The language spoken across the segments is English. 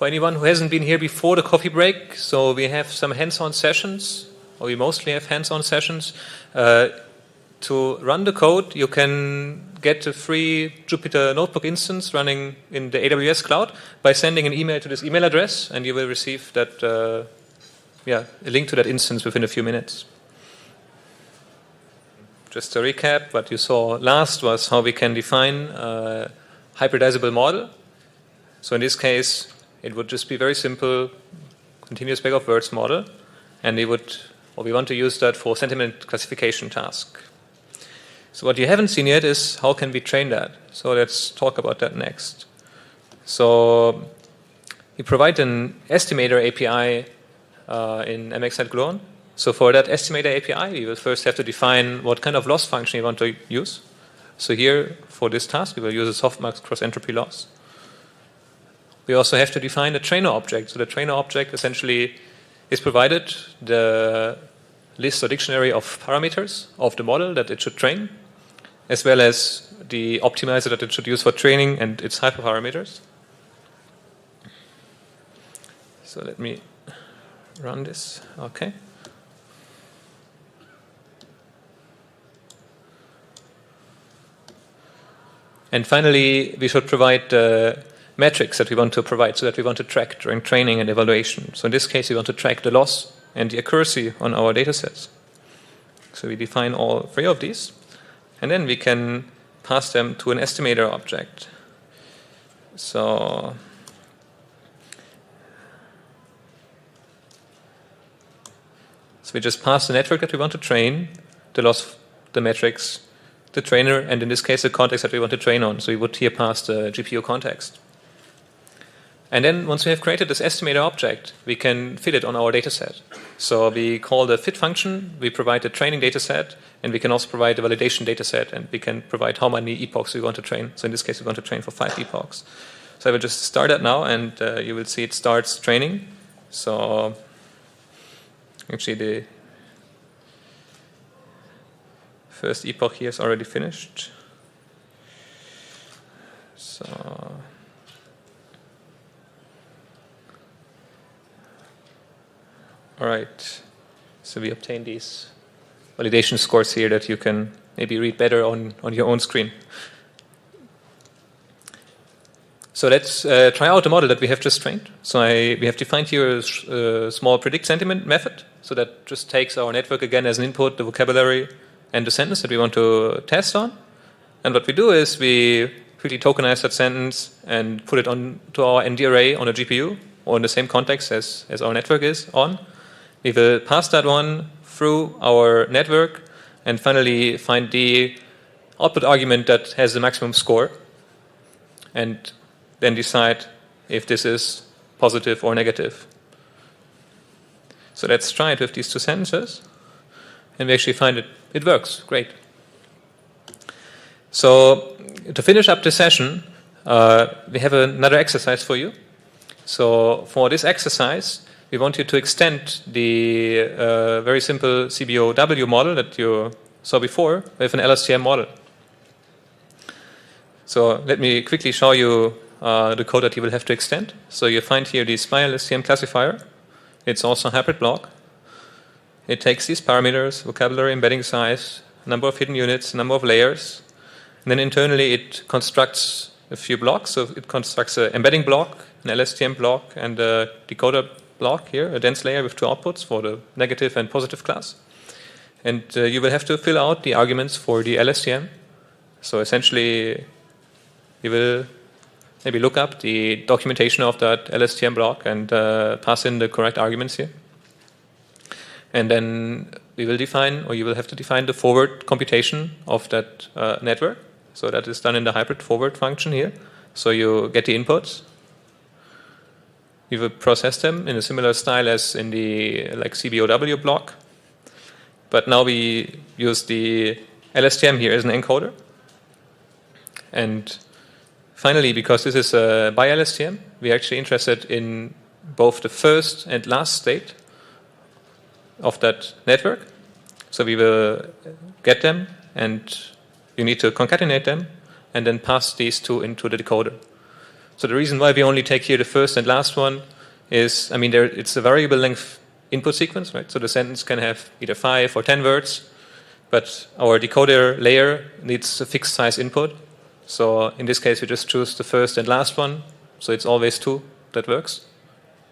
For anyone who hasn't been here before the coffee break, so we have some hands-on sessions, or we mostly have hands-on sessions. To run the code, you can get a free Jupyter Notebook instance running in the AWS cloud by sending an email to this email address, and you will receive that, a link to that instance within a few minutes. Just to recap, what you saw last was how we can define a hybridizable model. So in this case, it would just be very simple, continuous bag of words model, and we want to use that for sentiment classification task. So what you haven't seen yet is how can we train that. So let's talk about that next. So we provide an estimator API in MXNet Gluon. So for that estimator API, we will first have to define what kind of loss function we want to use. So here, for this task, we will use a softmax cross-entropy loss. We also have to define a trainer object. So the trainer object essentially is provided the list or dictionary of parameters of the model that it should train, as well as the optimizer that it should use for training and its hyperparameters. So let me run this. Okay. And finally, we should provide the metrics that we want to provide, so that we want to track during training and evaluation. So in this case, we want to track the loss and the accuracy on our data sets. So we define all three of these, and then we can pass them to an estimator object. So we just pass the network that we want to train, the loss, the metrics, the trainer, and in this case the context that we want to train on. So we would here pass the GPU context. And then once we have created this estimator object, we can fit it on our data set. So we call the fit function, we provide the training data set, and we can also provide the validation data set, and we can provide how many epochs we want to train. So in this case, we want to train for 5 epochs. So I will just start that now, and you will see it starts training. So actually the first epoch here is already finished. So all right, so we obtain these validation scores here that you can maybe read better on your own screen. So let's try out the model that we have just trained. So we have defined here a small predict sentiment method. So that just takes our network again as an input, the vocabulary and the sentence that we want to test on. And what we do is we quickly tokenize that sentence and put it onto our ND array on a GPU, or in the same context as our network is on. We will pass that one through our network and finally find the output argument that has the maximum score, and then decide if this is positive or negative. So let's try it with these two sentences, and we actually find it works. Great. So to finish up the session, we have another exercise for you. So for this exercise, we want you to extend the very simple CBOW model that you saw before with an LSTM model. So let me quickly show you the code that you will have to extend. So you find here the SPY LSTM classifier. It's also a hybrid block. It takes these parameters: vocabulary, embedding size, number of hidden units, number of layers. And then internally it constructs a few blocks. So it constructs an embedding block, an LSTM block, and a decoder block here, a dense layer with 2 outputs for the negative and positive class. And you will have to fill out the arguments for the LSTM. So essentially, you will maybe look up the documentation of that LSTM block and pass in the correct arguments here. And then we will define, or you will have to define, the forward computation of that network. So that is done in the hybrid forward function here. So you get the inputs. We will process them in a similar style as in the CBOW block. But now we use the LSTM here as an encoder. And finally, because this is a by LSTM, we're actually interested in both the first and last state of that network. So we will get them, and you need to concatenate them, and then pass these two into the decoder. So the reason why we only take here the first and last one is, I mean, it's a variable length input sequence, right? So the sentence can have either 5 or 10 words, but our decoder layer needs a fixed size input. So in this case, we just choose the first and last one. So it's always 2 that works.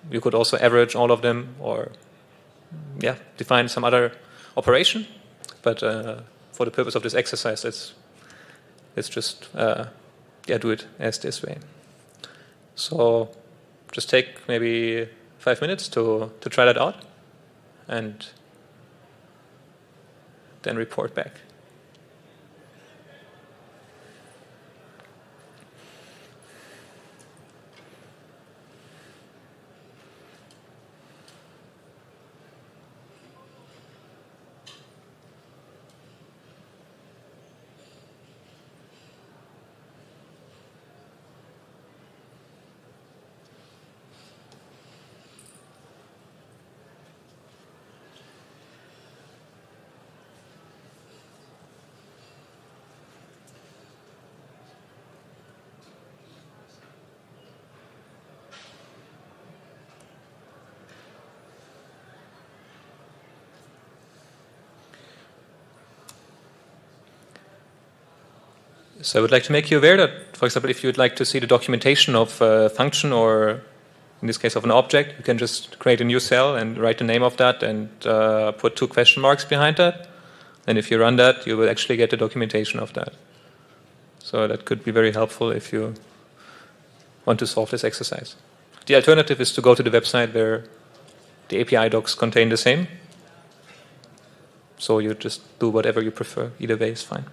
You could also average all of them or define some other operation. But for the purpose of this exercise, let's just do it as this way. So just take maybe 5 minutes to try that out and then report back. So I would like to make you aware that, for example, if you would like to see the documentation of a function or, in this case, of an object, you can just create a new cell and write the name of that and put 2 question marks behind that. And if you run that, you will actually get the documentation of that. So that could be very helpful if you want to solve this exercise. The alternative is to go to the website where the API docs contain the same. So you just do whatever you prefer. Either way is fine.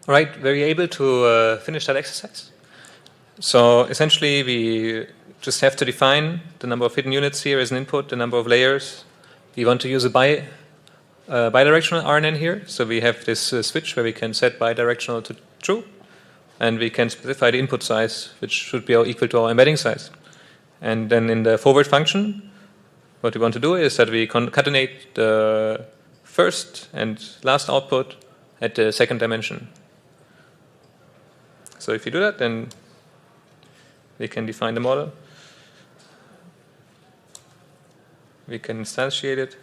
All right, were you able to finish that exercise? So essentially, we just have to define the number of hidden units here as an input, the number of layers. We want to use a bidirectional RNN here. So we have this switch where we can set bidirectional to true. And we can specify the input size, which should be equal to our embedding size. And then in the forward function, what we want to do is that we concatenate the first and last output at the second dimension. So if you do that, then we can define the model. We can instantiate it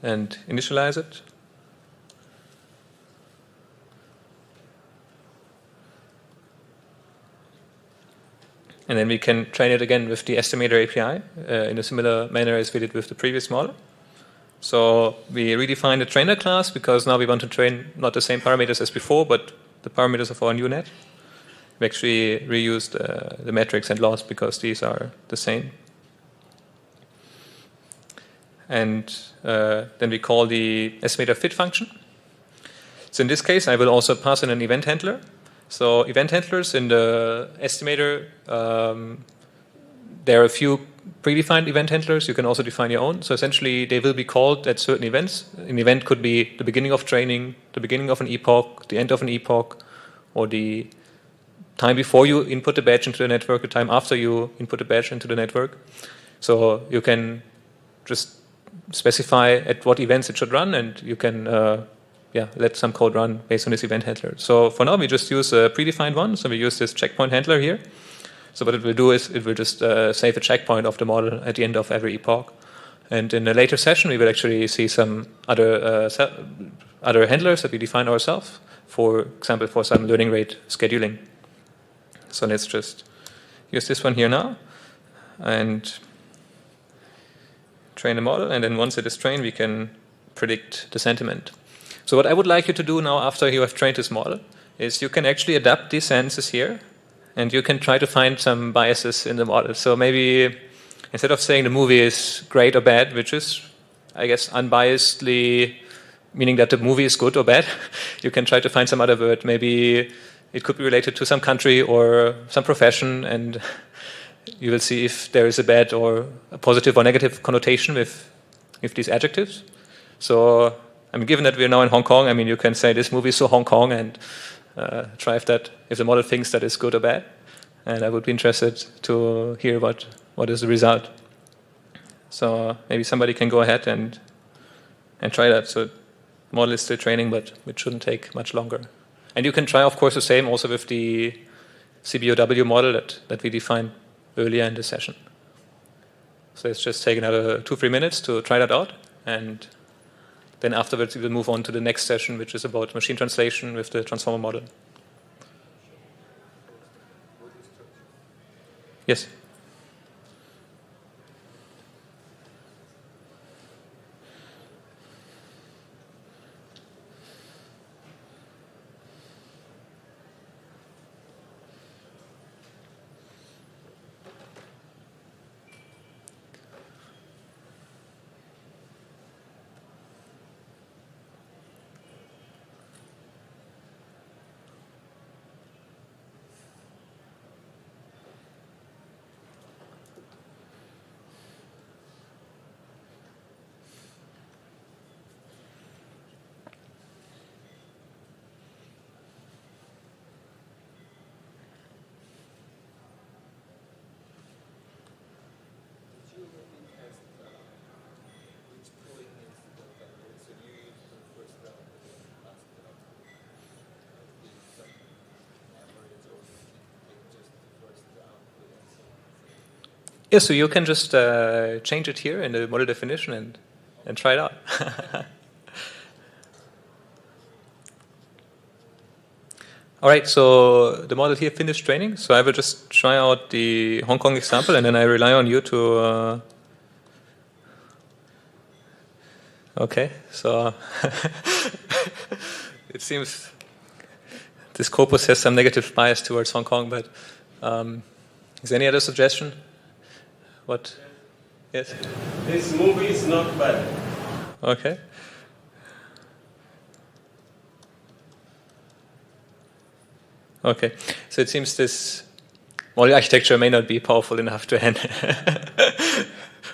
and initialize it. And then we can train it again with the estimator API in a similar manner as we did with the previous model. So we redefined the trainer class because now we want to train not the same parameters as before, but the parameters of our new net. We actually reused the metrics and loss because these are the same. And then we call the estimator fit function. So in this case, I will also pass in an event handler. So event handlers in the estimator, there are a few predefined event handlers. You can also define your own. So essentially, they will be called at certain events. An event could be the beginning of training, the beginning of an epoch, the end of an epoch, or the time before you input the badge into the network, the time after you input the badge into the network. So you can just specify at what events it should run, and you can let some code run based on this event handler. So for now, we just use a predefined one. So we use this checkpoint handler here. So what it will do is it will just save a checkpoint of the model at the end of every epoch. And in a later session, we will actually see some other handlers that we define ourselves, for example, for some learning rate scheduling. So let's just use this one here now and train the model. And then once it is trained, we can predict the sentiment. So what I would like you to do now after you have trained this model is you can actually adapt these sentences here, and you can try to find some biases in the model. So maybe instead of saying the movie is great or bad, which is, I guess, unbiasedly meaning that the movie is good or bad, you can try to find some other word. Maybe it could be related to some country or some profession, and you will see if there is a bad or a positive or negative connotation with these adjectives. So, I mean, given that we're now in Hong Kong, I mean, you can say this movie is so Hong Kong and try if the model thinks that is good or bad. And I would be interested to hear what is the result. So maybe somebody can go ahead and try that. So the model is still training, but it shouldn't take much longer. And you can try, of course, the same also with the CBOW model that we defined earlier in the session. So let's just take another 2-3 minutes to try that out. And then afterwards, we will move on to the next session, which is about machine translation with the transformer model. Yes? Yeah, so you can just change it here in the model definition and try it out. All right, so the model here finished training. So I will just try out the Hong Kong example, and then I rely on you to... Okay, so it seems this corpus has some negative bias towards Hong Kong, but is there any other suggestion? What? Yes? This movie is not bad. Okay. Okay. So it seems this model architecture may not be powerful enough to handle,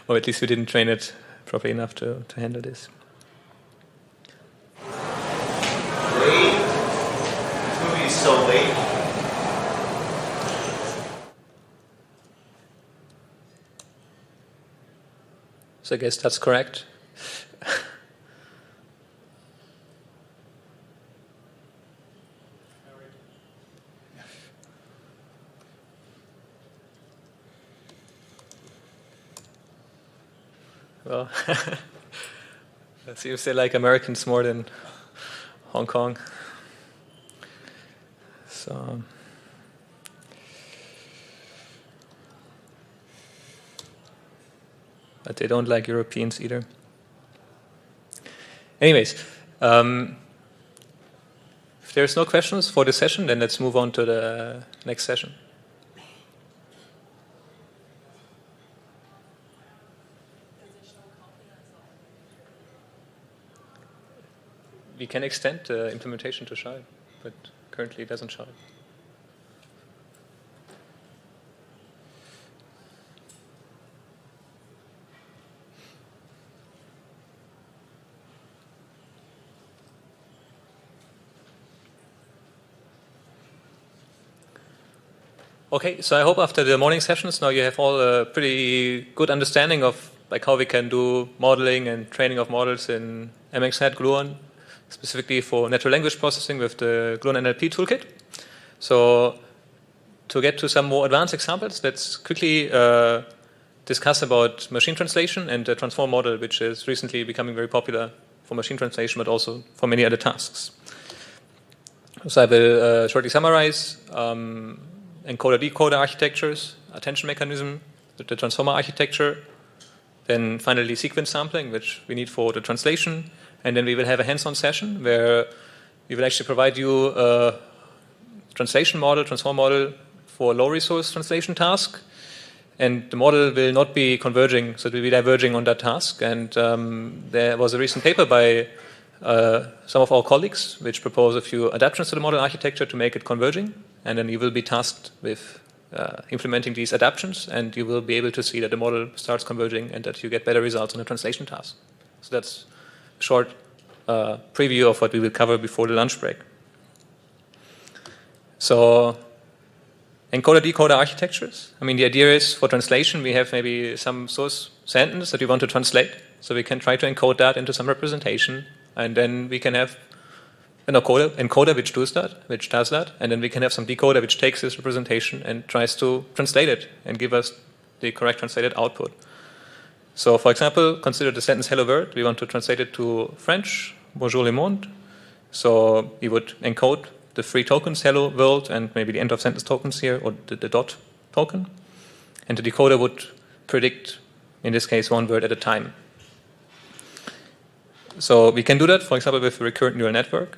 or at least we didn't train it properly enough to handle this. Late. This movie is so late. So I guess that's correct. Well, it seems they like Americans more than Hong Kong. So... But they don't like Europeans either. Anyways, if there's no questions for this session, then let's move on to the next session. We can extend the implementation to child, but currently it doesn't child. Okay, so I hope after the morning sessions now you have all a pretty good understanding of like how we can do modeling and training of models in MXNet Gluon, specifically for natural language processing with the Gluon NLP toolkit. So to get to some more advanced examples, let's quickly discuss about machine translation and the transform model, which is recently becoming very popular for machine translation, but also for many other tasks. So I will shortly summarize encoder-decoder architectures, attention mechanism, the transformer architecture, then finally sequence sampling, which we need for the translation, and then we will have a hands-on session where we will actually provide you a translation model, transform model for a low-resource translation task, and the model will not be converging, so it will be diverging on that task. And there was a recent paper by some of our colleagues which propose a few adaptations to the model architecture to make it converging, and then you will be tasked with implementing these adaptations, and you will be able to see that the model starts converging and that you get better results on the translation task. So that's a short preview of what we will cover before the lunch break. So encoder-decoder architectures. I mean, the idea is for translation we have maybe some source sentence that we want to translate, so we can try to encode that into some representation, and then we can have an encoder which does that, and then we can have some decoder which takes this representation and tries to translate it and give us the correct translated output. So, for example, consider the sentence "Hello world." We want to translate it to French, "Bonjour le monde." So we would encode the three tokens, "Hello world," and maybe the end of sentence tokens here, or the dot token, and the decoder would predict, in this case, one word at a time. So we can do that, for example, with a recurrent neural network.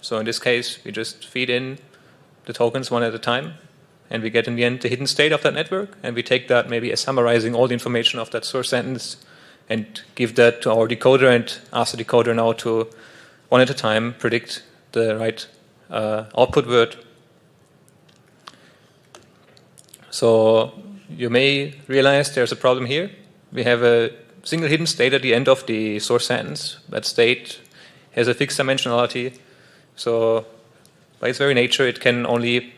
So in this case, we just feed in the tokens one at a time, and we get in the end the hidden state of that network, and we take that maybe as summarizing all the information of that source sentence and give that to our decoder and ask the decoder now to, one at a time, predict the right output word. So you may realize there's a problem here. We have a single hidden state at the end of the source sentence. That state has a fixed dimensionality. So by its very nature, it can only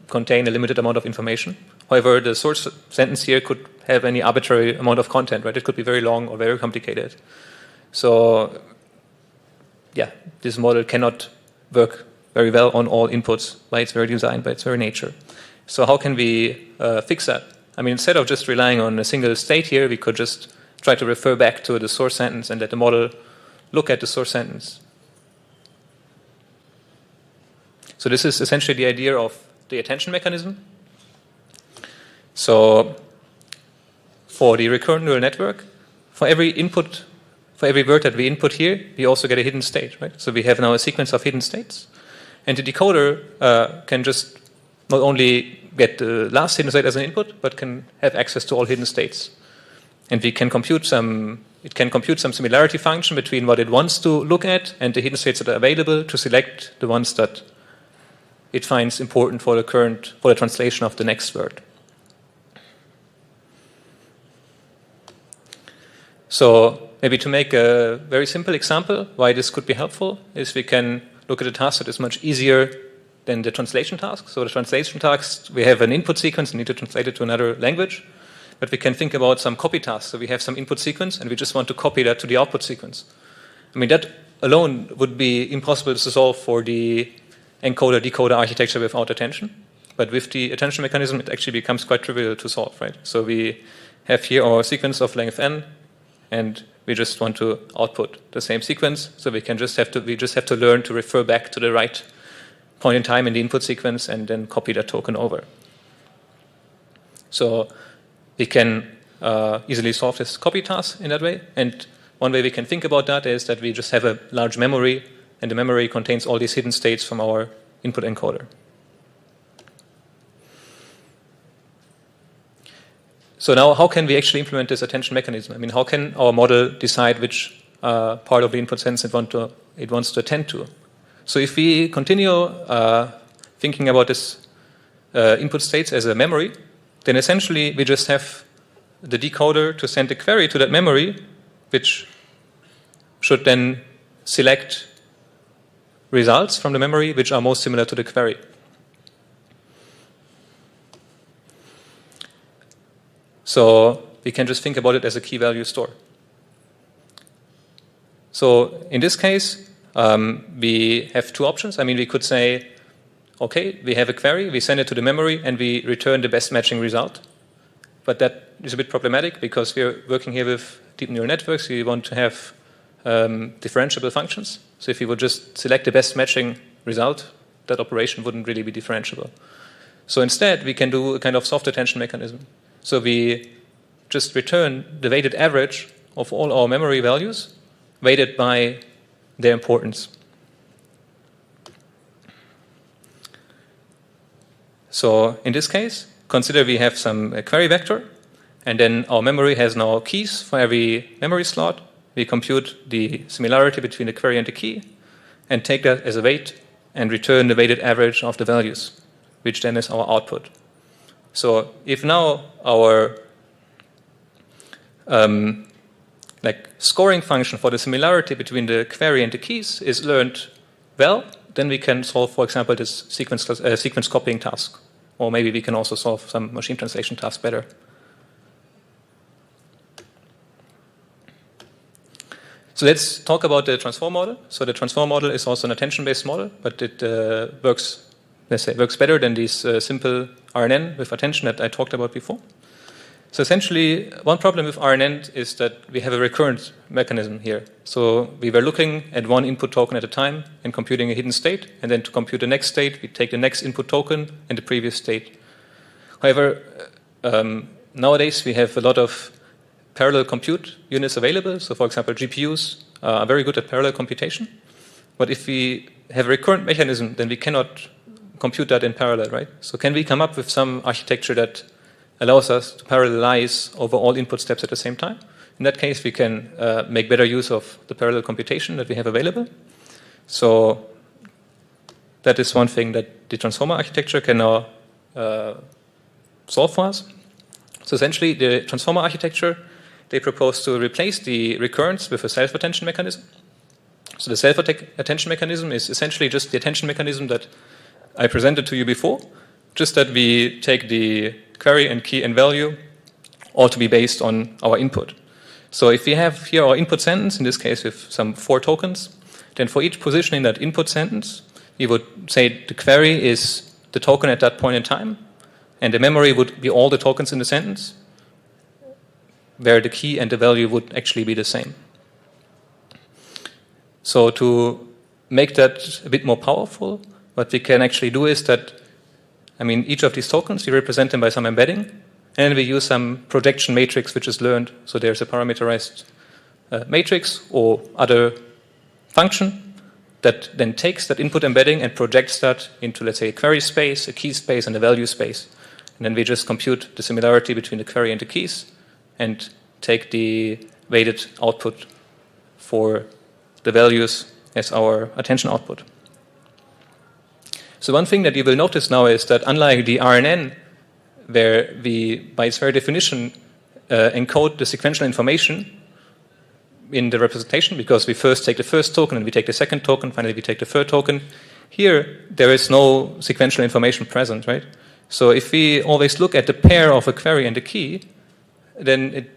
contain a limited amount of information. However, the source sentence here could have any arbitrary amount of content, right? It could be very long or very complicated. So yeah, this model cannot work very well on all inputs by its very design, by its very nature. So how can we fix that? I mean, instead of just relying on a single state here, we could just try to refer back to the source sentence and let the model look at the source sentence. So this is essentially the idea of the attention mechanism. So for the recurrent neural network, for every input, for every word that we input here, we also get a hidden state, right? So we have now a sequence of hidden states. And the decoder can just not only get the last hidden state as an input, but can have access to all hidden states. And we can compute it can compute some similarity function between what it wants to look at and the hidden states that are available to select the ones that it finds important for the translation of the next word. So maybe to make a very simple example why this could be helpful is we can look at a task that is much easier than the translation task. So the translation task, we have an input sequence and need to translate it to another language. But we can think about some copy tasks. So we have some input sequence and we just want to copy that to the output sequence. I mean, that alone would be impossible to solve for the encoder-decoder architecture without attention. But with the attention mechanism, it actually becomes quite trivial to solve, right? So we have here our sequence of length n, and we just want to output the same sequence. So we just have to learn to refer back to the right point in time in the input sequence and then copy that token over. So we can easily solve this copy task in that way. And one way we can think about that is that we just have a large memory, and the memory contains all these hidden states from our input encoder. So now, how can we actually implement this attention mechanism? I mean, how can our model decide which part of the input sentence it wants to attend to? So if we continue thinking about this input states as a memory, then essentially we just have the decoder to send a query to that memory, which should then select results from the memory which are most similar to the query. So we can just think about it as a key value store. So in this case, we have two options. I mean, we could say, okay, we have a query, we send it to the memory, and we return the best matching result. But that is a bit problematic because we're working here with deep neural networks. We want to have differentiable functions. So if we would just select the best matching result, that operation wouldn't really be differentiable. So instead, we can do a kind of soft attention mechanism. So we just return the weighted average of all our memory values, weighted by their importance. So in this case, consider we have some query vector, and then our memory has now keys for every memory slot. We compute the similarity between the query and the key, and take that as a weight, and return the weighted average of the values, which then is our output. So if now our scoring function for the similarity between the query and the keys is learned well, then we can solve, for example, this sequence copying task. Or maybe we can also solve some machine translation task better. So let's talk about the transform model. So the transform model is also an attention-based model, but it works better than these simple RNN with attention that I talked about before. So essentially, one problem with RNN is that we have a recurrent mechanism here. So we were looking at one input token at a time and computing a hidden state, and then to compute the next state, we take the next input token and the previous state. However, nowadays we have a lot of parallel compute units available. So for example, GPUs are very good at parallel computation. But if we have a recurrent mechanism, then we cannot compute that in parallel, right? So can we come up with some architecture that allows us to parallelize over all input steps at the same time? In that case, we can make better use of the parallel computation that we have available. So that is one thing that the transformer architecture can now solve for us. So essentially, the transformer architecture, they propose to replace the recurrence with a self-attention mechanism. So the self-attention mechanism is essentially just the attention mechanism that I presented to you before, just that we take the query and key and value all to be based on our input. So if we have here our input sentence, in this case with some 4 tokens, then for each position in that input sentence, we would say the query is the token at that point in time, and the memory would be all the tokens in the sentence, where the key and the value would actually be the same. So to make that a bit more powerful, what we can actually do is that, I mean, each of these tokens, we represent them by some embedding, and we use some projection matrix which is learned. So there's a parameterized matrix or other function that then takes that input embedding and projects that into, let's say, a query space, a key space, and a value space. And then we just compute the similarity between the query and the keys and take the weighted output for the values as our attention output. So one thing that you will notice now is that unlike the RNN, where we, by its very definition, encode the sequential information in the representation, because we first take the first token and we take the second token, finally we take the third token. Here, there is no sequential information present, right? So if we always look at the pair of a query and a key, then it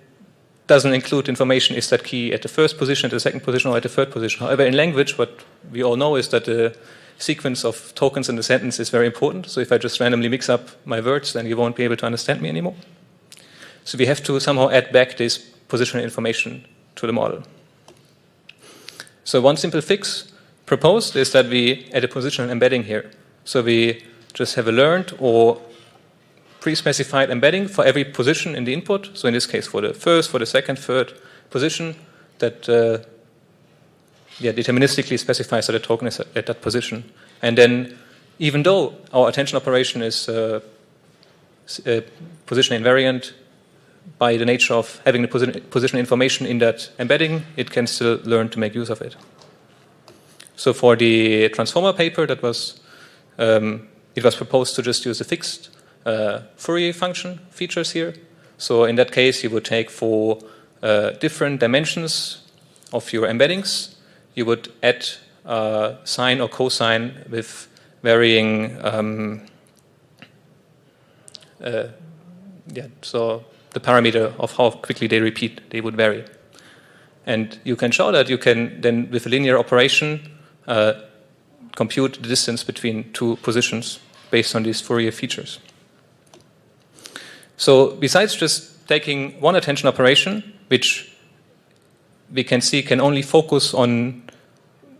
doesn't include information, is that key at the first position, at the second position, or at the third position. However, in language, what we all know is that the sequence of tokens in the sentence is very important. So if I just randomly mix up my words, then you won't be able to understand me anymore. So we have to somehow add back this positional information to the model. So one simple fix proposed is that we add a positional embedding here. So we just have a learned or pre-specified embedding for every position in the input. So in this case, for the first, for the second, third position, that deterministically specifies that the token is at that position. And then, even though our attention operation is position invariant by the nature of having the position information in that embedding, it can still learn to make use of it. So for the transformer paper, that was it was proposed to just use the fixed Fourier function features here. So in that case, you would take for different dimensions of your embeddings, you would add sine or cosine with varying so the parameter of how quickly they repeat, they would vary. And you can show that you can then, with a linear operation, compute the distance between two positions based on these Fourier features. So besides just taking one attention operation, which we can see can only focus on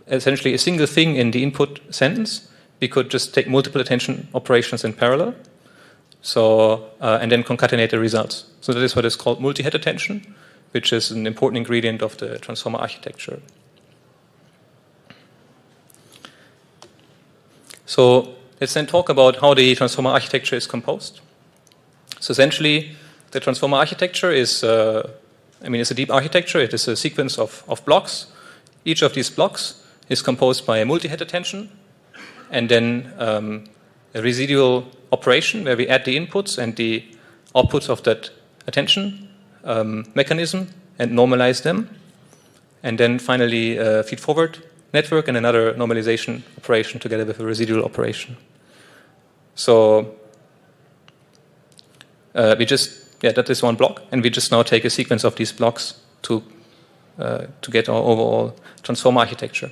essentially a single thing in the input sentence, we could just take multiple attention operations in parallel. So, and then concatenate the results. So that is what is called multi-head attention, which is an important ingredient of the transformer architecture. So let's then talk about how the transformer architecture is composed. So essentially, the transformer architecture is, it's a deep architecture. It is a sequence of blocks. Each of these blocks is composed by a multi-head attention, and then a residual operation where we add the inputs and the outputs of that attention mechanism and normalize them. And then finally a feed-forward network and another normalization operation together with a residual operation. So that is one block, and we just now take a sequence of these blocks to get our overall transformer architecture.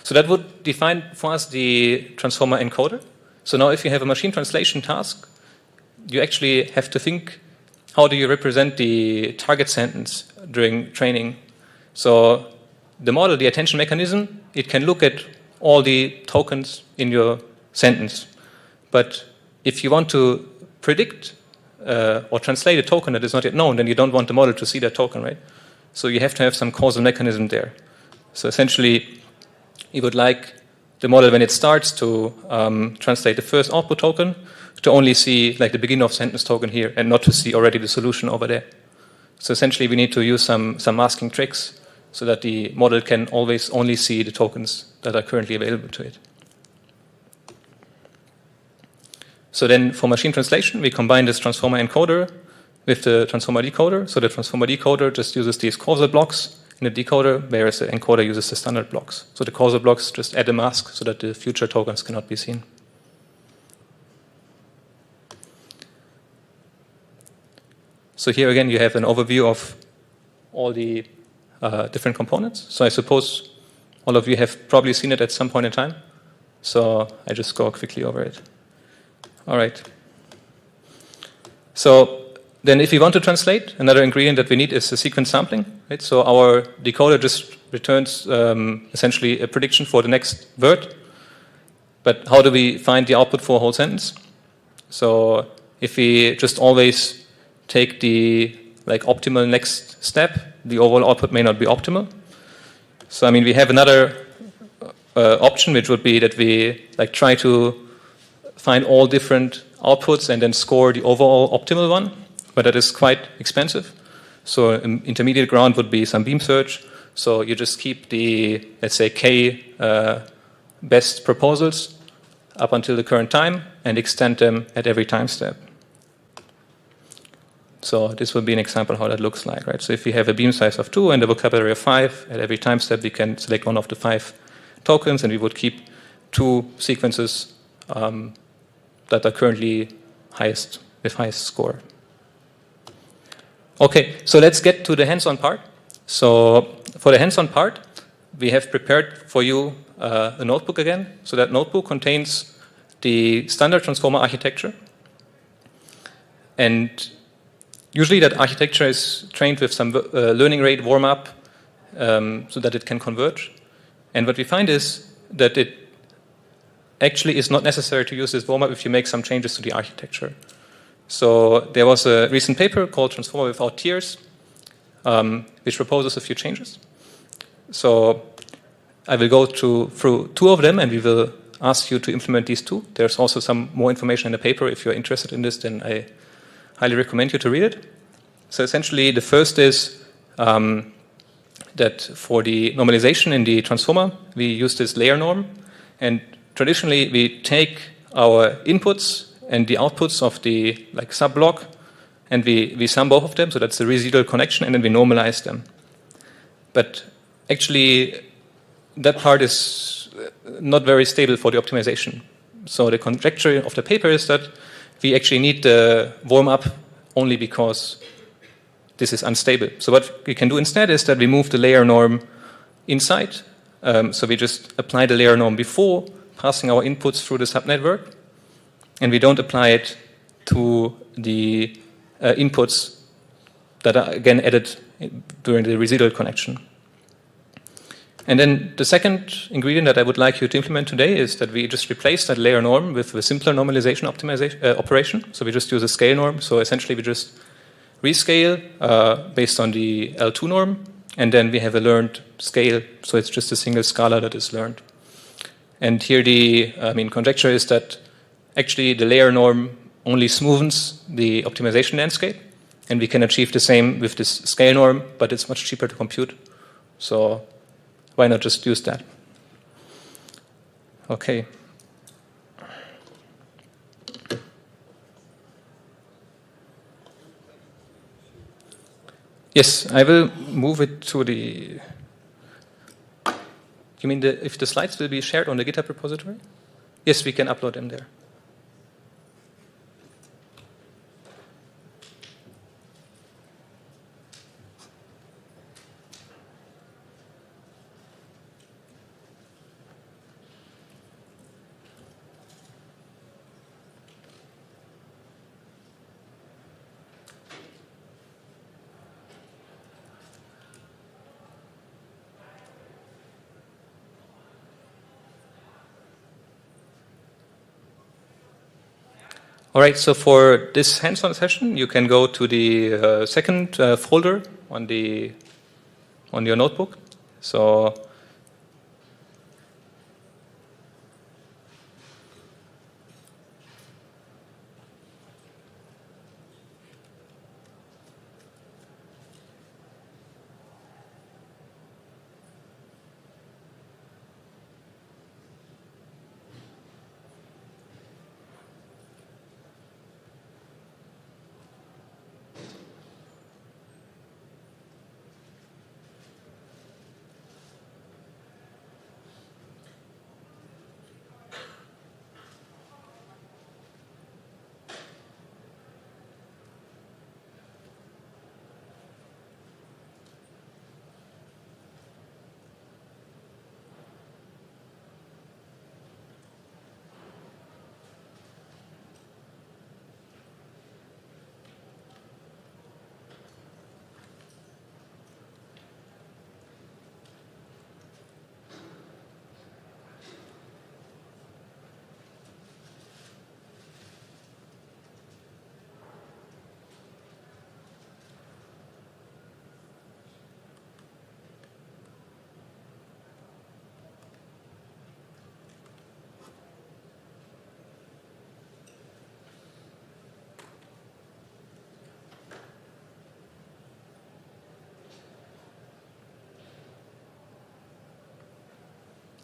So that would define for us the transformer encoder. So now if you have a machine translation task, you actually have to think, how do you represent the target sentence during training? So the model, the attention mechanism, it can look at all the tokens in your sentence. But if you want to predict or translate a token that is not yet known, then you don't want the model to see that token, right? So you have to have some causal mechanism there. So essentially, you would like the model, when it starts to translate the first output token, to only see like the beginning of sentence token here and not to see already the solution over there. So essentially we need to use some masking tricks so that the model can always only see the tokens that are currently available to it. So then for machine translation, we combine this transformer encoder with the transformer decoder. So the transformer decoder just uses these causal blocks in the decoder, whereas the encoder uses the standard blocks. So the causal blocks just add a mask so that the future tokens cannot be seen. So here again you have an overview of all the different components. So I suppose all of you have probably seen it at some point in time. So I just go quickly over it. All right. So then if we want to translate, another ingredient that we need is the sequence sampling. Right? So our decoder just returns essentially a prediction for the next word. But how do we find the output for a whole sentence? So if we just always take the optimal next step, the overall output may not be optimal. So we have another option, which would be that we try to find all different outputs and then score the overall optimal one. But that is quite expensive. So an intermediate ground would be some beam search. So you just keep the, let's say, k best proposals up until the current time and extend them at every time step. So this would be an example how that looks like, right? So if we have a beam size of 2 and a vocabulary of 5, at every time step we can select one of the 5 tokens, and we would keep 2 sequences that are currently highest score. Okay, so let's get to the hands-on part. So for the hands-on part, we have prepared for you a notebook again. So that notebook contains the standard transformer architecture. And usually that architecture is trained with some learning rate warm-up so that it can converge. And what we find is that it actually is not necessary to use this warm-up if you make some changes to the architecture. So there was a recent paper called Transformer Without Tears, which proposes a few changes. So I will go through two of them, and we will ask you to implement these two. There's also some more information in the paper. If you're interested in this, then I highly recommend you to read it. So essentially, the first is that for the normalization in the transformer, we use this layer norm. And traditionally, we take our inputs and the outputs of the sub-block, and we sum both of them. So that's the residual connection, and then we normalize them. But actually, that part is not very stable for the optimization. So the conjecture of the paper is that we actually need the warm-up only because this is unstable. So what we can do instead is that we move the layer norm inside. So we just apply the layer norm before passing our inputs through the subnetwork, and we don't apply it to the inputs that are again added during the residual connection. And then the second ingredient that I would like you to implement today is that we just replace that layer norm with a simpler normalization optimization operation. So we just use a scale norm. So essentially we just rescale based on the L2 norm, and then we have a learned scale. So it's just a single scala that is learned. And here the conjecture is that actually the layer norm only smoothens the optimization landscape, and we can achieve the same with this scale norm, but it's much cheaper to compute. So why not just use that? Okay. Yes, I will move it to the... You mean if the slides will be shared on the GitHub repository? Yes, we can upload them there. All right, so for this hands-on session, you can go to the second folder on your notebook. So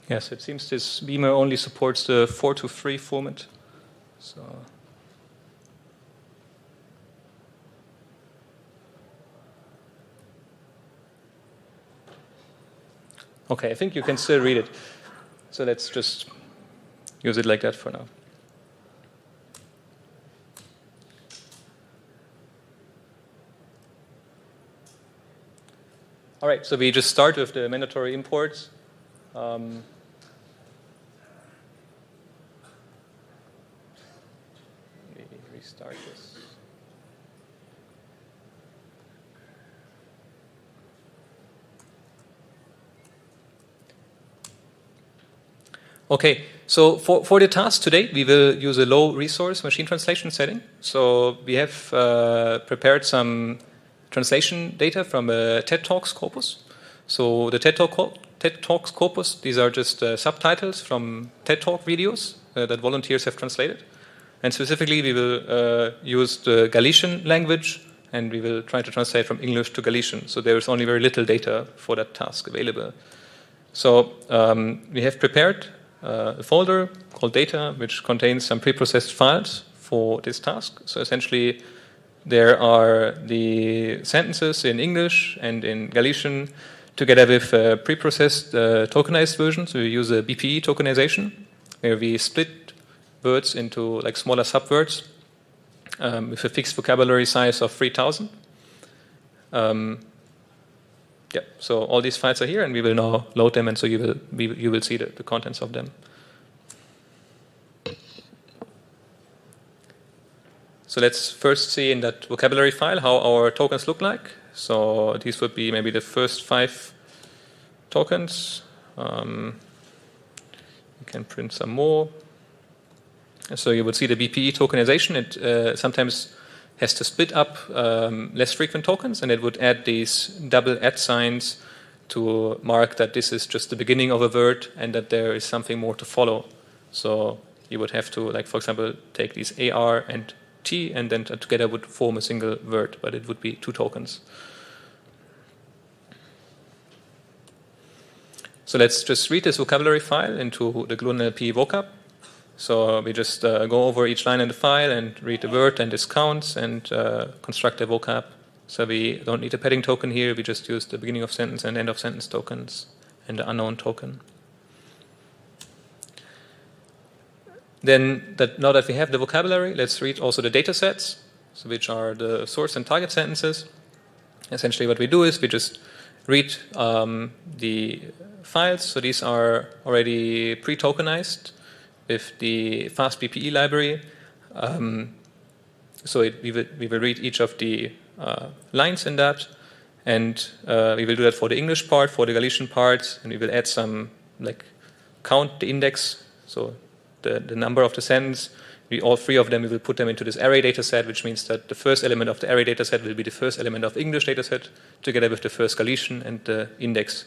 yes, it seems this Beamer only supports the 4:3 format. So okay, I think you can still read it. So let's just use it like that for now. All right, so we just start with the mandatory imports. Let me restart this. Okay, so for the task today, we will use a low resource machine translation setting. So we have prepared some translation data from a TED Talks corpus. So the TED Talks corpus, these are just subtitles from TED Talk videos that volunteers have translated. And specifically, we will use the Galician language, and we will try to translate from English to Galician. So there is only very little data for that task available. So we have prepared a folder called data, which contains some preprocessed files for this task. So essentially, there are the sentences in English and in Galician together with preprocessed tokenized versions. So we use a BPE tokenization, where we split words into like smaller subwords with a fixed vocabulary size of 3,000. Yeah, so all these files are here, and we will now load them, and so you will see the contents of them. So let's first see in that vocabulary file how our tokens look like. So these would be maybe the first 5 tokens. You can print some more. So you would see the BPE tokenization. It sometimes has to split up less frequent tokens, and it would add these double @ signs to mark that this is just the beginning of a word and that there is something more to follow. So you would have to, like, for example, take these AR and T, and then together would form a single word, but it would be 2 tokens. So let's just read this vocabulary file into the GLUE NLP vocab. So we just go over each line in the file and read the word and its counts and construct a vocab. So we don't need a padding token here. We just use the beginning of sentence and end of sentence tokens and the unknown token. Then now that we have the vocabulary, let's read also the data sets, so which are the source and target sentences. Essentially what we do is we just read the files. So these are already pre-tokenized with the fast BPE library. So we will read each of the lines in that, and we will do that for the English part, for the Galician part, and we will add some, like, count the index, so the number of the sentence. All 3 of them, we will put them into this array data set, which means that the first element of the array data set will be the first element of the English data set, together with the first Galician and the index.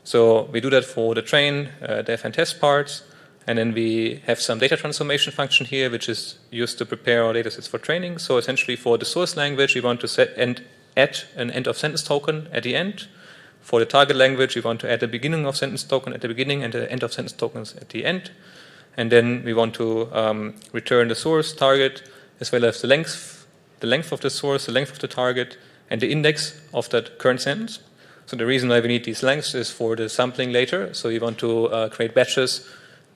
So we do that for the train, def, and test parts, and then we have some data transformation function here, which is used to prepare our data sets for training. So essentially for the source language, we want to add an end of sentence token at the end. For the target language, we want to add a beginning of sentence token at the beginning and the end of sentence tokens at the end. And then we want to return the source, target, as well as the length of the source, the length of the target, and the index of that current sentence. So the reason why we need these lengths is for the sampling later. So we want to create batches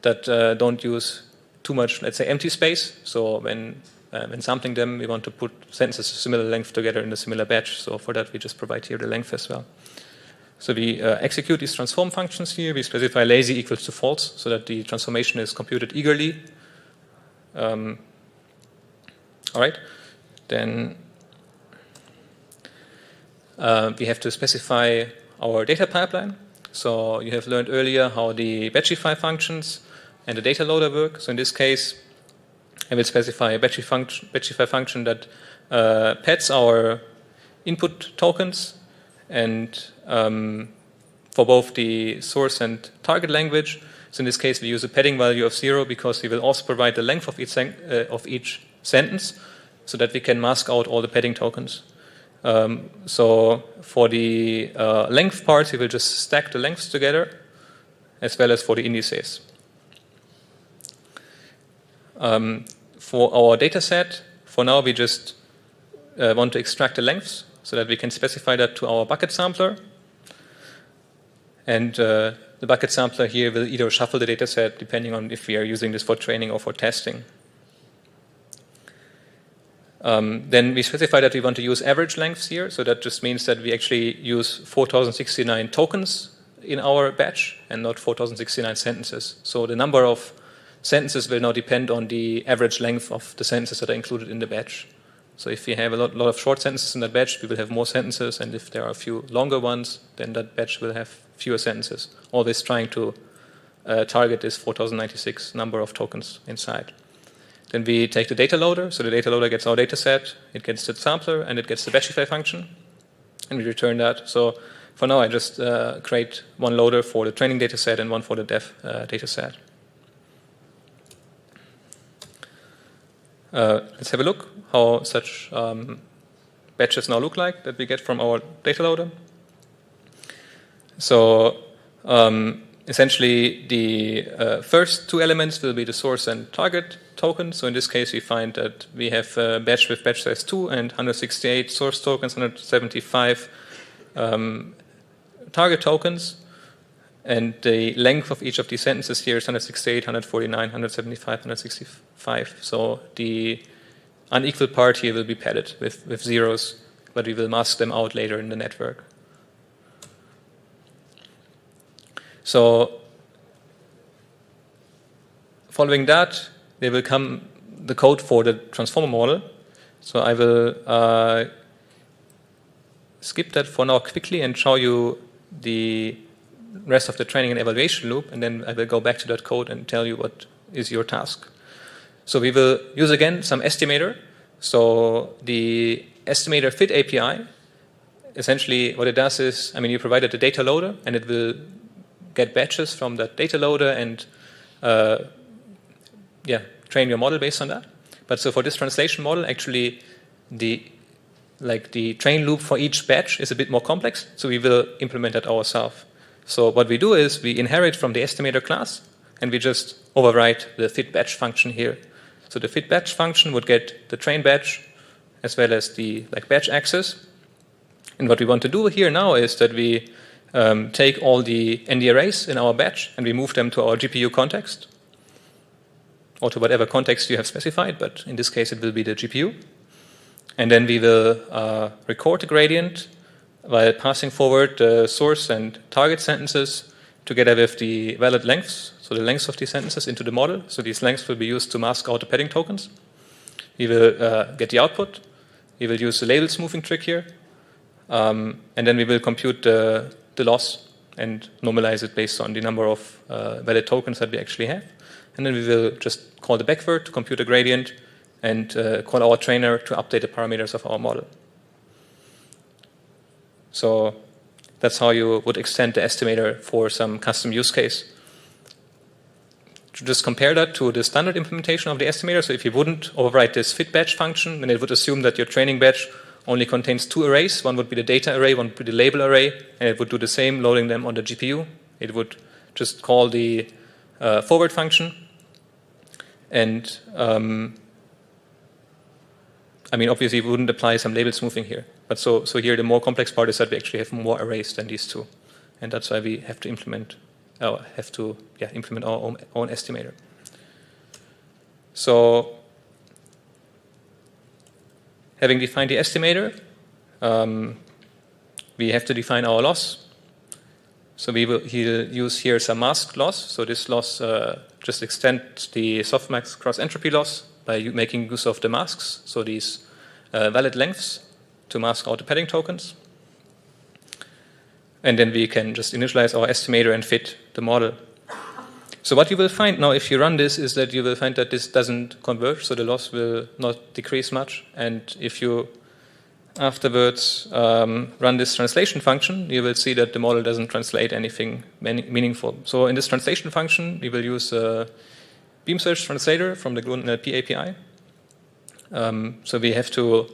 that don't use too much, let's say, empty space. So when sampling them, we want to put sentences of similar length together in a similar batch. So for that, we just provide here the length as well. So we execute these transform functions here. We specify lazy equals to false so that the transformation is computed eagerly. All right. Then we have to specify our data pipeline. So you have learned earlier how the batchify functions and the data loader work. So in this case, I will specify a batchify function that pads our input tokens, and for both the source and target language. So in this case, we use a padding value of 0 because we will also provide the length of each sentence so that we can mask out all the padding tokens. So for the length parts, we will just stack the lengths together, as well as for the indices. For our data set, for now we just want to extract the lengths so that we can specify that to our bucket sampler. And the bucket sampler here will either shuffle the data set depending on if we are using this for training or for testing. Then we specify that we want to use average lengths here. So that just means that we actually use 4,069 tokens in our batch and not 4,069 sentences. So the number of sentences will now depend on the average length of the sentences that are included in the batch. So if we have a lot of short sentences in that batch, we will have more sentences, and if there are a few longer ones, then that batch will have fewer sentences. Always trying to target this 4,096 number of tokens inside. Then we take the data loader. So the data loader gets our data set, it gets the sampler, and it gets the batchify function, and we return that. So for now, I just create one loader for the training data set and one for the dev data set. Let's have a look how such batches now look like that we get from our data loader. So essentially, the first two elements will be the source and target token. So in this case, we find that we have a batch with batch size 2 and 168 source tokens, 175 target tokens. And the length of each of these sentences here is 168, 149, 175, 165. So the unequal part here will be padded with zeros, but we will mask them out later in the network. So following that, there will come the code for the transformer model. So I will skip that for now quickly and show you the rest of the training and evaluation loop, and then I will go back to that code and tell you what is your task. So we will use again some estimator. So the estimator fit API, essentially what it does is, I mean, you provided the data loader, and it will get batches from that data loader and train your model based on that. But so for this translation model, actually the train loop for each batch is a bit more complex, so we will implement that ourselves. So what we do is we inherit from the estimator class, and we just overwrite the fit batch function here. So the fit batch function would get the train batch as well as the batch access. And what we want to do here now is that we take all the ND arrays in our batch and we move them to our GPU context, or to whatever context you have specified, but in this case it will be the GPU. And then we will record the gradient while passing forward the source and target sentences together with the valid lengths, so the lengths of these sentences into the model. So these lengths will be used to mask out the padding tokens. We will get the output. We will use the label smoothing trick here. And then we will compute the loss and normalize it based on the number of valid tokens that we actually have. And then we will just call the backward to compute a gradient and call our trainer to update the parameters of our model. So that's how you would extend the estimator for some custom use case. To just compare that to the standard implementation of the estimator, so if you wouldn't overwrite this fit batch function, then it would assume that your training batch only contains two arrays. One would be the data array, one would be the label array, and it would do the same, loading them on the GPU. It would just call the forward function. And I mean, obviously, we wouldn't apply some label smoothing here. But so here, the more complex part is that we actually have more arrays than these two. And that's why we have to implement our own estimator. So having defined the estimator, we have to define our loss. So he'll use here some masked loss. So this loss just extends the softmax cross entropy loss by making use of the masks. So these valid lengths to mask out the padding tokens. And then we can just initialize our estimator and fit the model. So what you will find now if you run this is that you will find that this doesn't converge, so the loss will not decrease much. And if you afterwards run this translation function, you will see that the model doesn't translate anything meaningful. So in this translation function, we will use a beam search translator from the GLUON NLP API. So we have to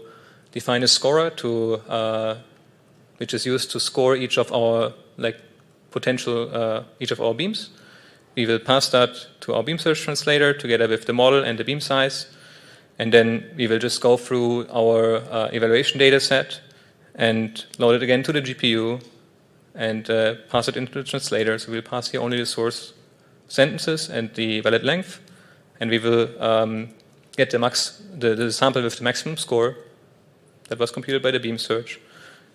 define a scorer which is used to score each of our each of our beams. We will pass that to our beam search translator together with the model and the beam size, and then we will just go through our evaluation data set and load it again to the GPU and pass it into the translator. So we'll pass here only the source sentences and the valid length, and we will get the sample with the maximum score that was computed by the beam search.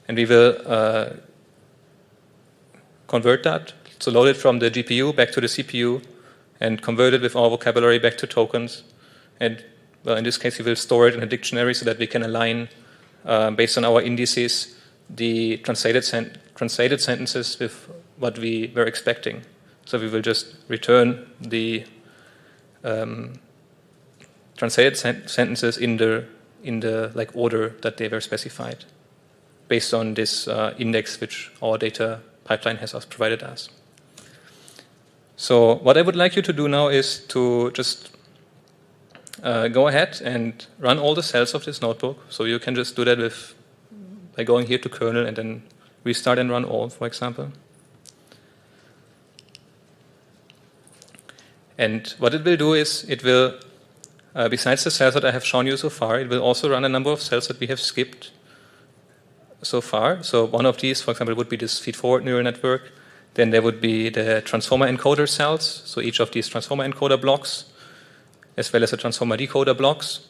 And we will convert that, so load it from the GPU back to the CPU and convert it with our vocabulary back to tokens. And well, in this case, we will store it in a dictionary so that we can align, based on our indices, the translated sentences with what we were expecting. So we will just return the translated sentences in the order that they were specified. based on this index which our data pipeline has provided us. So what I would like you to do now is to just go ahead and run all the cells of this notebook. So you can just do that by going here to kernel and then restart and run all, for example. And what it will do is it will, besides the cells that I have shown you so far, it will also run a number of cells that we have skipped so far. So one of these, for example, would be this feed-forward neural network. Then there would be the transformer encoder cells, so each of these transformer encoder blocks, as well as the transformer decoder blocks.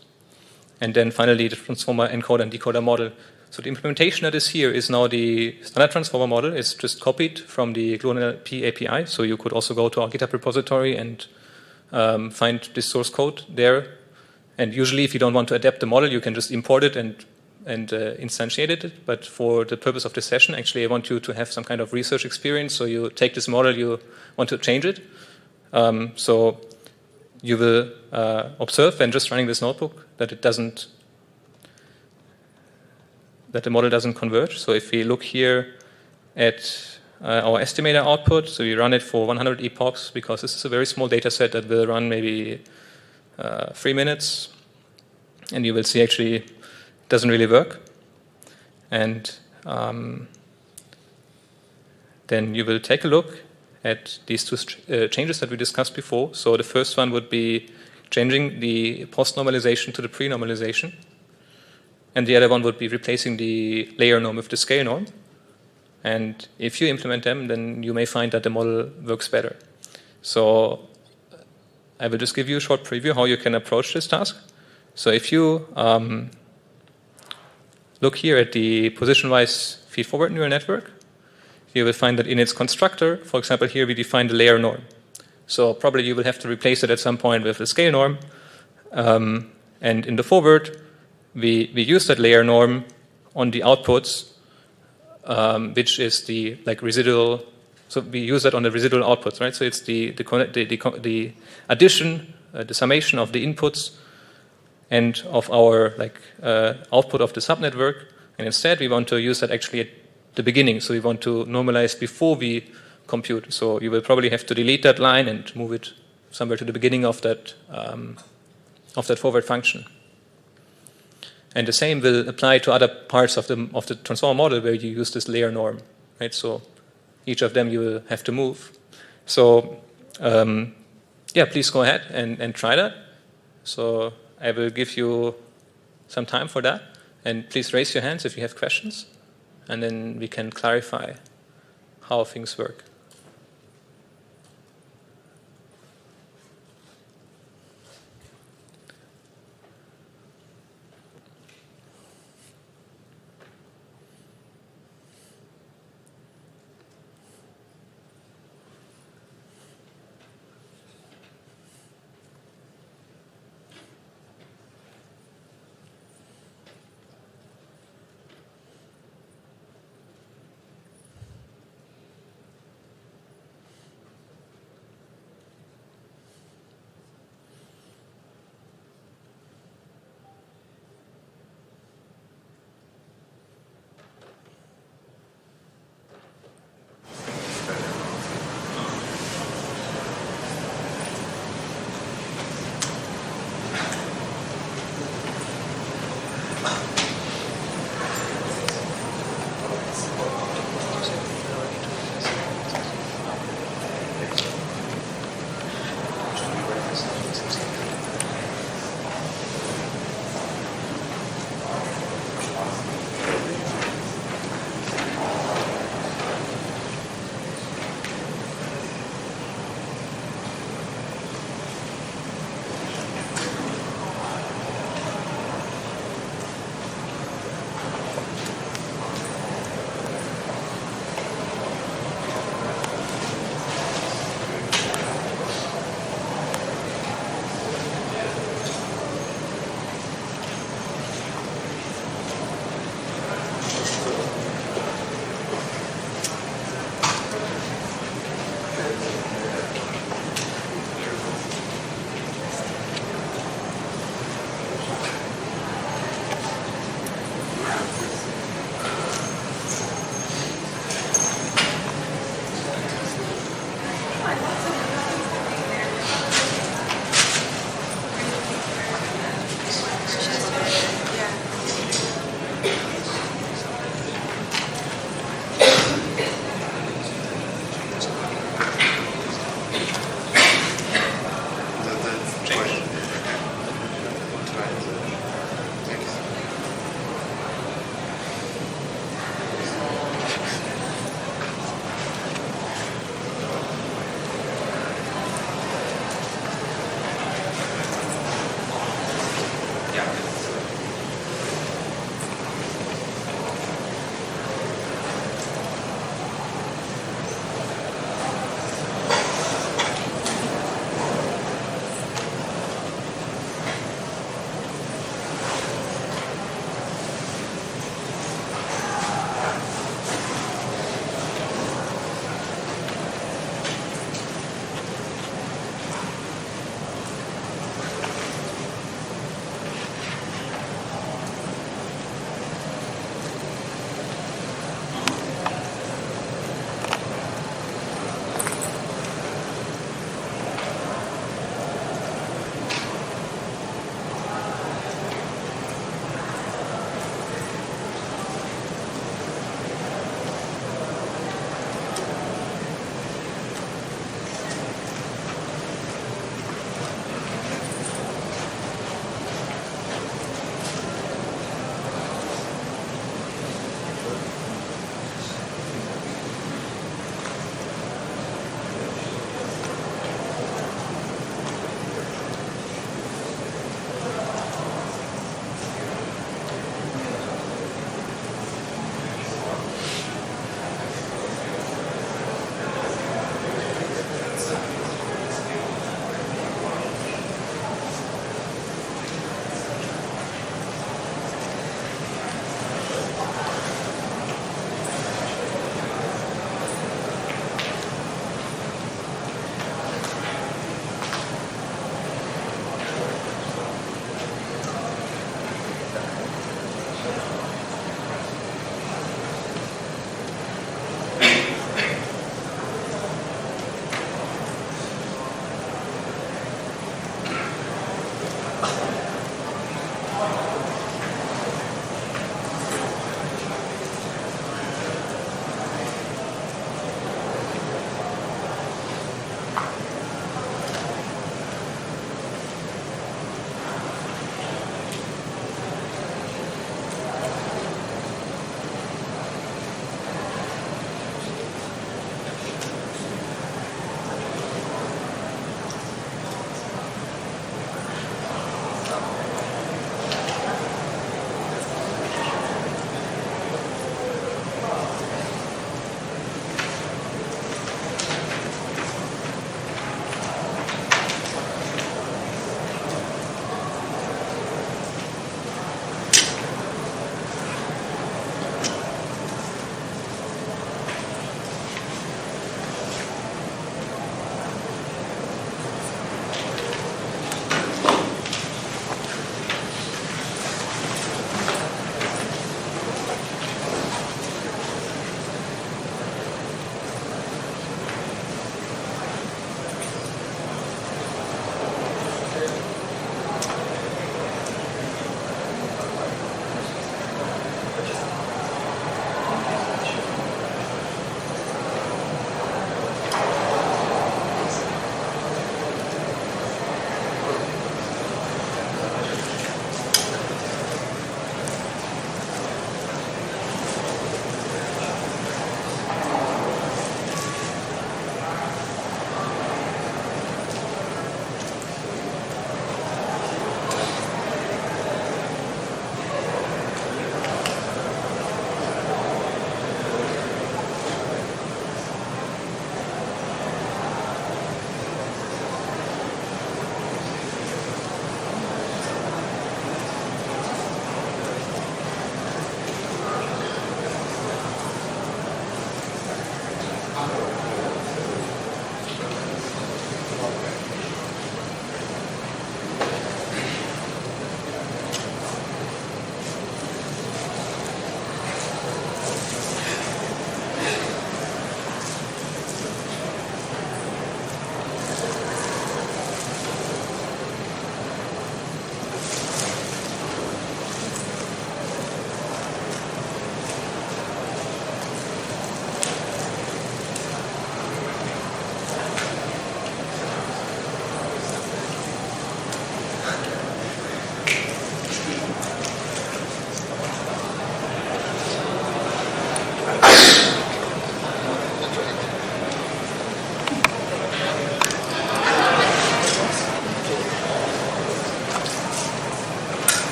And then finally the transformer encoder and decoder model. So the implementation that is here is now the standard transformer model. It's just copied from the NLP API. So you could also go to our GitHub repository and find this source code there. And usually if you don't want to adapt the model, you can just import it and instantiate it. But for the purpose of this session, actually I want you to have some kind of research experience. So you take this model, you want to change it. So you will observe when just running this notebook that the model doesn't converge. So if we look here at our estimator output, so we run it for 100 epochs because this is a very small data set that will run maybe 3 minutes, and you will see actually it doesn't really work. And then you will take a look at these two changes that we discussed before. So the first one would be changing the post-normalization to the pre-normalization. And the other one would be replacing the layer norm with the scale norm. And if you implement them, then you may find that the model works better. So I will just give you a short preview how you can approach this task. So if you look here at the position-wise feed-forward neural network, you will find that in its constructor, for example, here we define the layer norm. So probably you will have to replace it at some point with the scale norm. And in the forward, we use that layer norm on the outputs, which is the residual. So we use that on the residual outputs, right? So it's the addition, the summation of the inputs and of our output of the subnetwork. And instead, we want to use that actually at the beginning. So we want to normalize before we compute. So you will probably have to delete that line and move it somewhere to the beginning of that forward function. And the same will apply to other parts of the transformer model where you use this layer norm, right? So each of them you will have to move. So yeah, please go ahead and try that. So I will give you some time for that. And please raise your hands if you have questions. And then we can clarify how things work.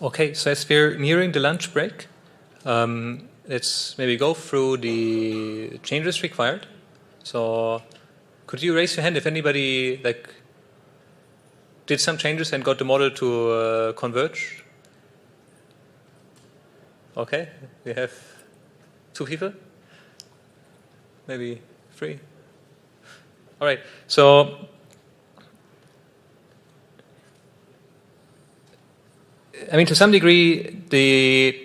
Okay, so as we're nearing the lunch break, let's maybe go through the changes required. So could you raise your hand if anybody did some changes and got the model to converge? Okay, we have 2 people, maybe 3. All right, so I mean, to some degree, the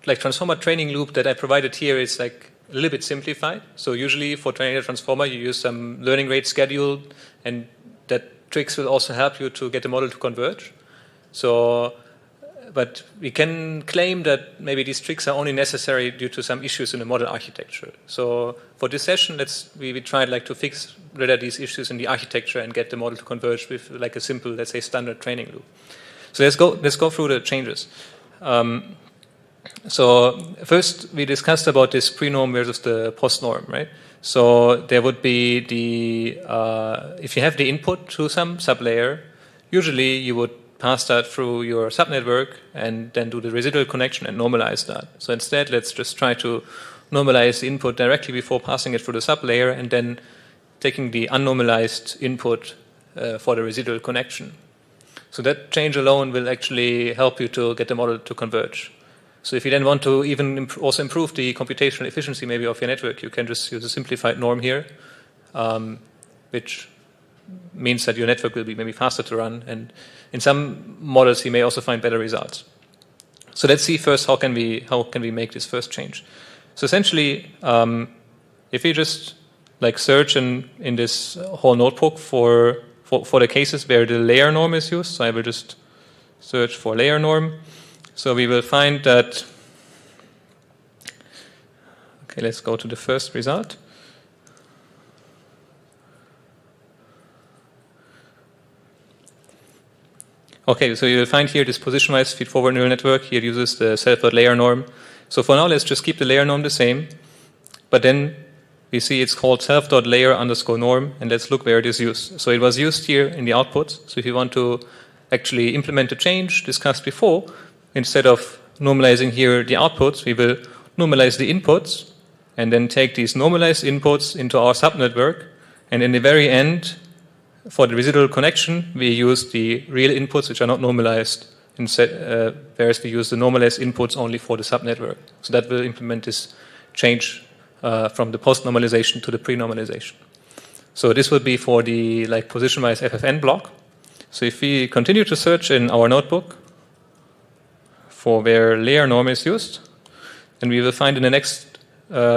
transformer training loop that I provided here is a little bit simplified. So usually for training a transformer, you use some learning rate schedule, and that tricks will also help you to get the model to converge. So, but we can claim that maybe these tricks are only necessary due to some issues in the model architecture. So for this session, we tried to fix rather these issues in the architecture and get the model to converge with a simple, let's say, standard training loop. So let's go through the changes. So first we discussed about this pre-norm versus the post-norm, right? So there would be if you have the input to some sublayer, usually you would pass that through your subnetwork and then do the residual connection and normalize that. So instead, let's just try to normalize the input directly before passing it through the sublayer and then taking the unnormalized input for the residual connection. So that change alone will actually help you to get the model to converge. So if you then want to even also improve the computational efficiency maybe of your network, you can just use a simplified norm here, which means that your network will be maybe faster to run. And in some models, you may also find better results. So let's see first how can we make this first change. So essentially, if you just search in this whole notebook for the cases where the layer norm is used, so I will just search for layer norm. So we will find that, okay, let's go to the first result. Okay, so you will find here this position-wise feed-forward neural network. Here it uses the self.layer norm. So for now, let's just keep the layer norm the same. But then we see it's called self.layer_norm, and let's look where it is used. So it was used here in the outputs. So if you want to actually implement the change discussed before, instead of normalizing here the outputs, we will normalize the inputs and then take these normalized inputs into our subnetwork. And in the very end, for the residual connection, we use the real inputs which are not normalized, whereas we use the normalized inputs only for the subnetwork. So that will implement this change from the post-normalization to the pre-normalization. So this would be for the position-wise FFN block. So if we continue to search in our notebook for where layer norm is used, then we will find in the next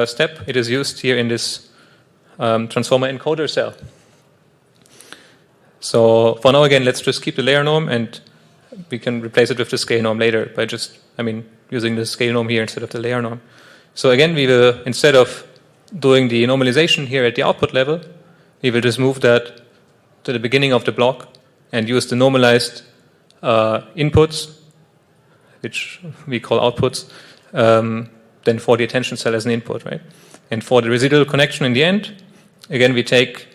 step it is used here in this transformer encoder cell. So for now, again, let's just keep the layer norm, and we can replace it with the scale norm later by using the scale norm here instead of the layer norm. So again, we will, instead of doing the normalization here at the output level, we will just move that to the beginning of the block and use the normalized inputs, which we call outputs, then for the attention cell as an input, right? And for the residual connection in the end, again, we take,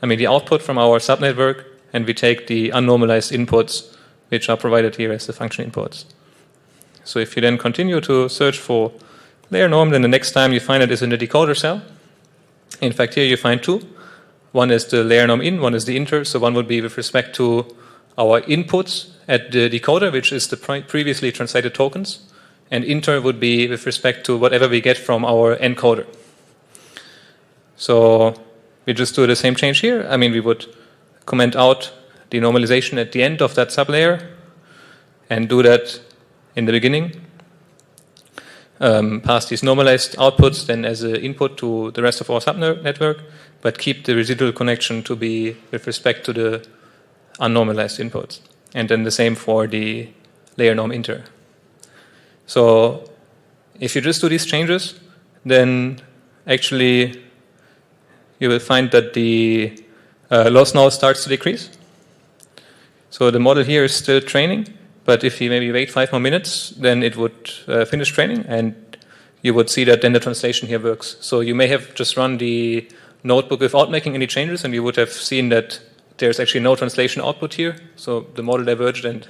the output from our subnetwork, and we take the unnormalized inputs, which are provided here as the function inputs. So if you then continue to search for layer norm, then the next time you find it is in the decoder cell. In fact, here you find 2. One is the layer norm in, one is the inter. So one would be with respect to our inputs at the decoder, which is the previously translated tokens. And inter would be with respect to whatever we get from our encoder. So we just do the same change here. We would comment out the normalization at the end of that sublayer and do that in the beginning. Pass these normalized outputs then as an input to the rest of our subnetwork, but keep the residual connection to be with respect to the unnormalized inputs. And then the same for the layer norm inter. So if you just do these changes, then actually you will find that the loss now starts to decrease. So the model here is still training, but if you maybe wait 5 more minutes, then it would finish training, and you would see that then the translation here works. So you may have just run the notebook without making any changes, and you would have seen that there's actually no translation output here. So the model diverged and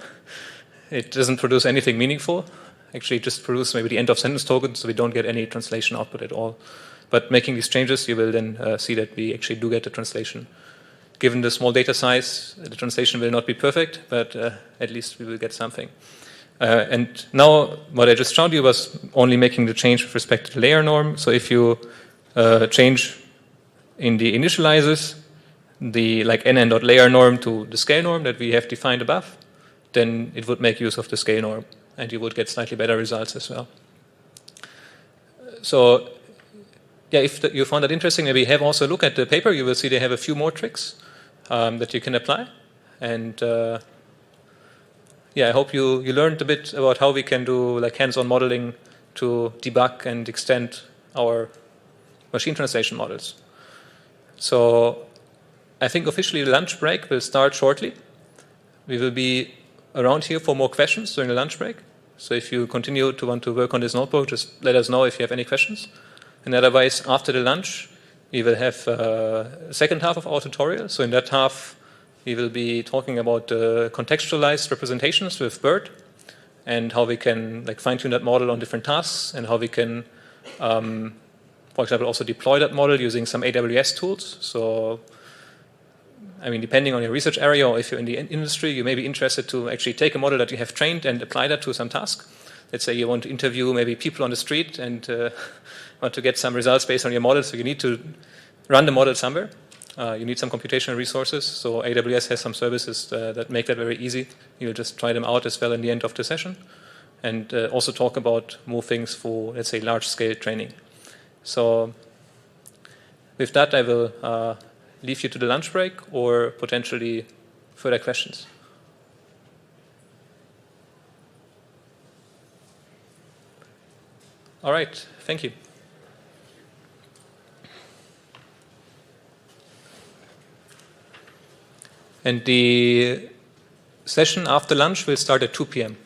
it doesn't produce anything meaningful. Actually, it just produces maybe the end of sentence token, so we don't get any translation output at all. But making these changes, you will then see that we actually do get the translation. Given the small data size, the translation will not be perfect, but at least we will get something. And now, what I just showed you was only making the change with respect to the layer norm. So if you change in the initializers, the nn.layer norm to the scale norm that we have defined above, then it would make use of the scale norm, and you would get slightly better results as well. So yeah, if you found that interesting, maybe have also a look at the paper. You will see they have a few more tricks that you can apply. And yeah, I hope you learned a bit about how we can do hands-on modeling to debug and extend our machine translation models. So I think officially the lunch break will start shortly. We will be around here for more questions during the lunch break. So if you continue to want to work on this notebook, just let us know if you have any questions. And otherwise, after the lunch, we will have a second half of our tutorial. So in that half, we will be talking about contextualized representations with BERT and how we can fine-tune that model on different tasks, and how we can, for example, also deploy that model using some AWS tools. So, I mean, depending on your research area, or if you're in the industry, you may be interested to actually take a model that you have trained and apply that to some task. Let's say you want to interview maybe people on the street and want to get some results based on your model, so you need to run the model somewhere. You need some computational resources, so AWS has some services that make that very easy. You'll just try them out as well in the end of the session, and also talk about more things for, let's say, large-scale training. So with that, I will leave you to the lunch break or potentially further questions. All right, thank you. And the session after lunch will start at 2 p.m.